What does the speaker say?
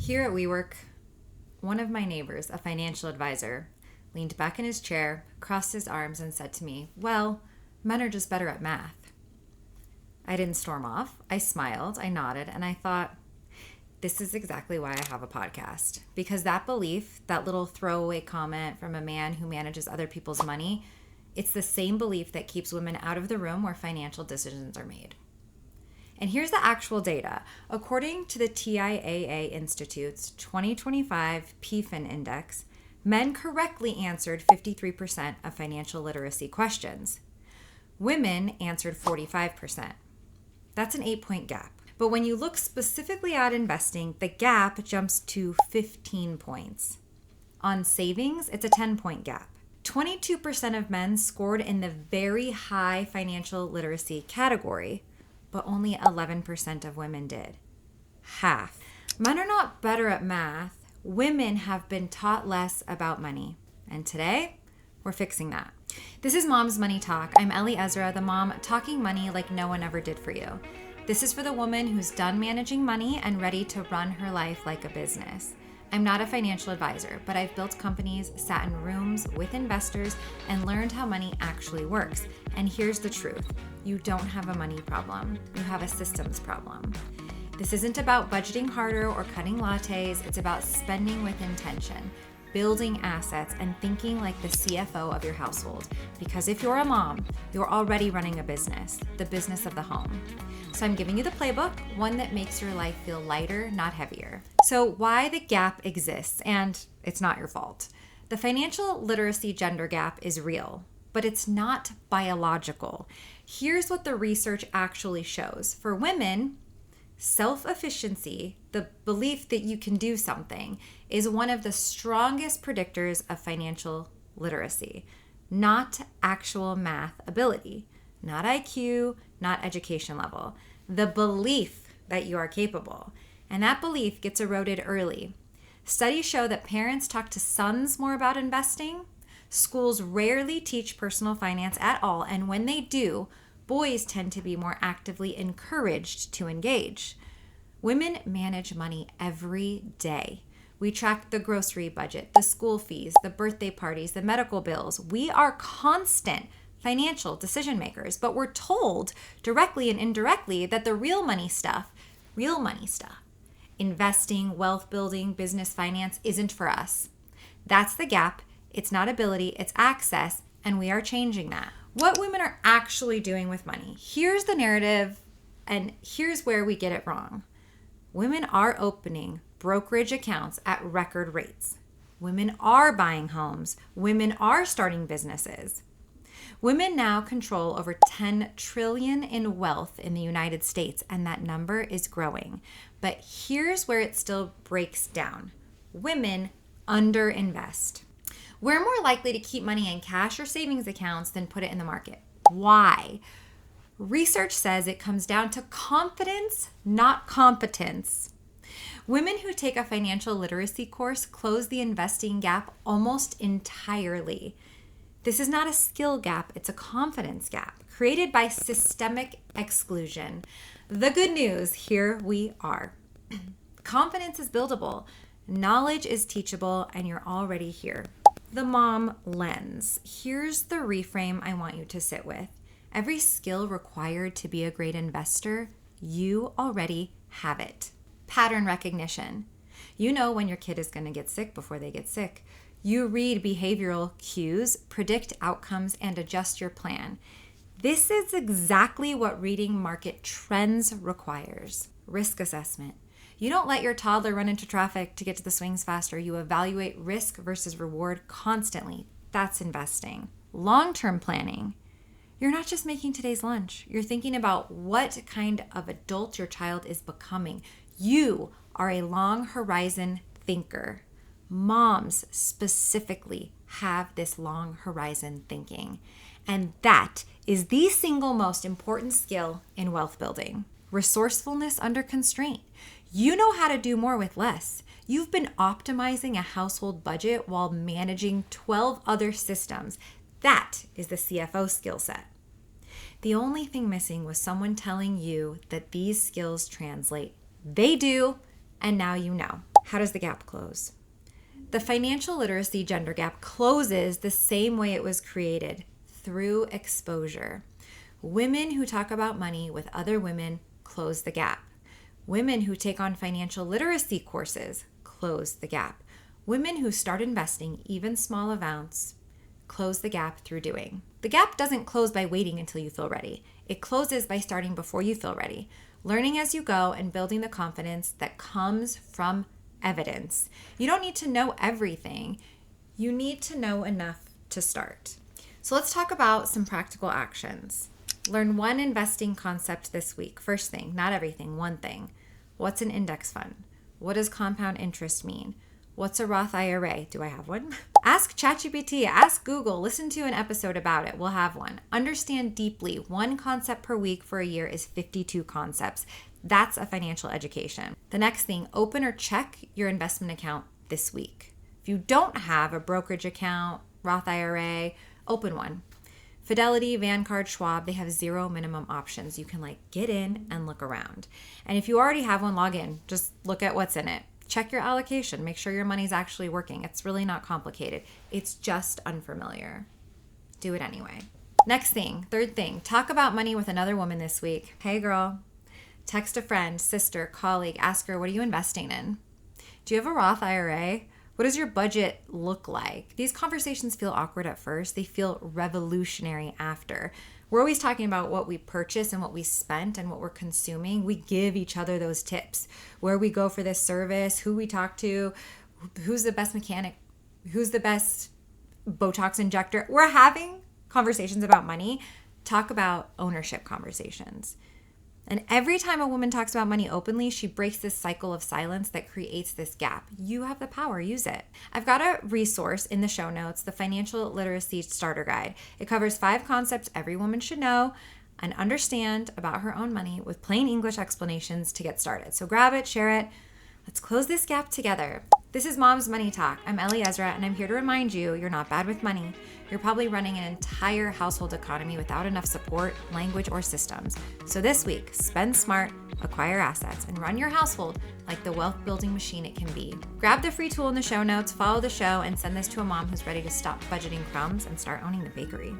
Here at WeWork, one of my neighbors, a financial advisor, leaned back in his chair, crossed his arms, and said to me, "Well, men are just better at math." I didn't storm off. I smiled, I nodded, and I thought, this is exactly why I have a podcast. Because that belief, that little throwaway comment from a man who manages other people's money, it's the same belief that keeps women out of the room where financial decisions are made. And here's the actual data. According to the TIAA Institute's 2025 PFIN Index, men correctly answered 53% of financial literacy questions. Women answered 45%. That's an 8-point gap. But when you look specifically at investing, the gap jumps to 15 points. On savings, it's a 10-point gap. 22% of men scored in the very high financial literacy category, but only 11% of women did. Half. Men are not better at math. Women have been taught less about money. And today, we're fixing that. This is Mom's Money Talk. I'm Elli Ezra, the mom talking money like no one ever did for you. This is for the woman who's done managing money and ready to run her life like a business. I'm not a financial advisor, but I've built companies, sat in rooms with investors, and learned how money actually works. And here's the truth. You don't have a money problem. You have a systems problem. This isn't about budgeting harder or cutting lattes. It's about spending with intention, building assets, and thinking like the CFO of your household. Because if you're a mom, you're already running a business, the business of the home. So I'm giving you the playbook, one that makes your life feel lighter, not heavier. So why the gap exists, and it's not your fault. The financial literacy gender gap is real, but it's not biological. Here's what the research actually shows. For women, self-efficacy, the belief that you can do something, is one of the strongest predictors of financial literacy, not actual math ability, not IQ, not education level. The belief that you are capable. And that belief gets eroded early. Studies show that parents talk to sons more about investing. Schools rarely teach personal finance at all, and when they do, boys tend to be more actively encouraged to engage. Women manage money every day. We track the grocery budget, the school fees, the birthday parties, the medical bills. We are constant financial decision makers, but we're told directly and indirectly that the real money stuff, investing, wealth building, business finance isn't for us. That's the gap. It's not ability, it's access, and we are changing that. What women are actually doing with money. Here's the narrative, and here's where we get it wrong. Women are opening brokerage accounts at record rates. Women are buying homes. Women are starting businesses. Women now control over $10 trillion in wealth in the United States, and that number is growing. But here's where it still breaks down. Women underinvest. We're more likely to keep money in cash or savings accounts than put it in the market. Why? Research says it comes down to confidence, not competence. Women who take a financial literacy course close the investing gap almost entirely. This is not a skill gap, it's a confidence gap created by systemic exclusion. The good news, here we are. Confidence is buildable, knowledge is teachable, and you're already here. The mom lens. Here's the reframe I want you to sit with. Every skill required to be a great investor, you already have it. Pattern recognition. You know when your kid is going to get sick before they get sick. You read behavioral cues, predict outcomes, and adjust your plan. This is exactly what reading market trends requires. Risk assessment. You don't let your toddler run into traffic to get to the swings faster. You evaluate risk versus reward constantly. That's investing. Long-term planning. You're not just making today's lunch. You're thinking about what kind of adult your child is becoming. You are a long horizon thinker. Moms specifically have this long horizon thinking. And that is the single most important skill in wealth building. Resourcefulness under constraint. You know how to do more with less. You've been optimizing a household budget while managing 12 other systems. That is the CFO skill set. The only thing missing was someone telling you that these skills translate. They do, and now you know. How does the gap close? The financial literacy gender gap closes the same way it was created, through exposure. Women who talk about money with other women close the gap. Women who take on financial literacy courses close the gap. Women who start investing even small amounts close the gap through doing. The gap doesn't close by waiting until you feel ready. It closes by starting before you feel ready, learning as you go and building the confidence that comes from evidence. You don't need to know everything. You need to know enough to start. So let's talk about some practical actions. Learn one investing concept this week. First thing, not everything, one thing. What's an index fund? What does compound interest mean? What's a Roth IRA? Do I have one? Ask ChatGPT, ask Google, listen to an episode about it. We'll have one. Understand deeply. One concept per week for a year is 52 concepts. That's a financial education. The next thing, open or check your investment account this week. If you don't have a brokerage account, Roth IRA, open one. Fidelity, Vanguard, Schwab, they have 0 minimum options. You can get in and look around. And if you already have one, log in. Just look at what's in it. Check your allocation. Make sure your money's actually working. It's really not complicated. It's just unfamiliar. Do it anyway. Next thing, third thing, talk about money with another woman this week. Hey girl, text a friend, sister, colleague, ask her, what are you investing in? Do you have a Roth IRA? What does your budget look like? These conversations feel awkward at first. They feel revolutionary after. We're always talking about what we purchase and what we spent and what we're consuming. We give each other those tips. Where we go for this service, who we talk to, who's the best mechanic, who's the best Botox injector. We're having conversations about money. Talk about ownership conversations. And every time a woman talks about money openly, she breaks this cycle of silence that creates this gap. You have the power, use it. I've got a resource in the show notes, the Financial Literacy Starter Guide. It covers 5 concepts every woman should know and understand about her own money with plain English explanations to get started. So grab it, share it. Let's close this gap together. This is Mom's Money Talk. I'm Elli Ezra, and I'm here to remind you you're not bad with money. You're probably running an entire household economy without enough support, language, or systems. So this week, spend smart, acquire assets, and run your household like the wealth-building machine it can be. Grab the free tool in the show notes, follow the show, and send this to a mom who's ready to stop budgeting crumbs and start owning the bakery.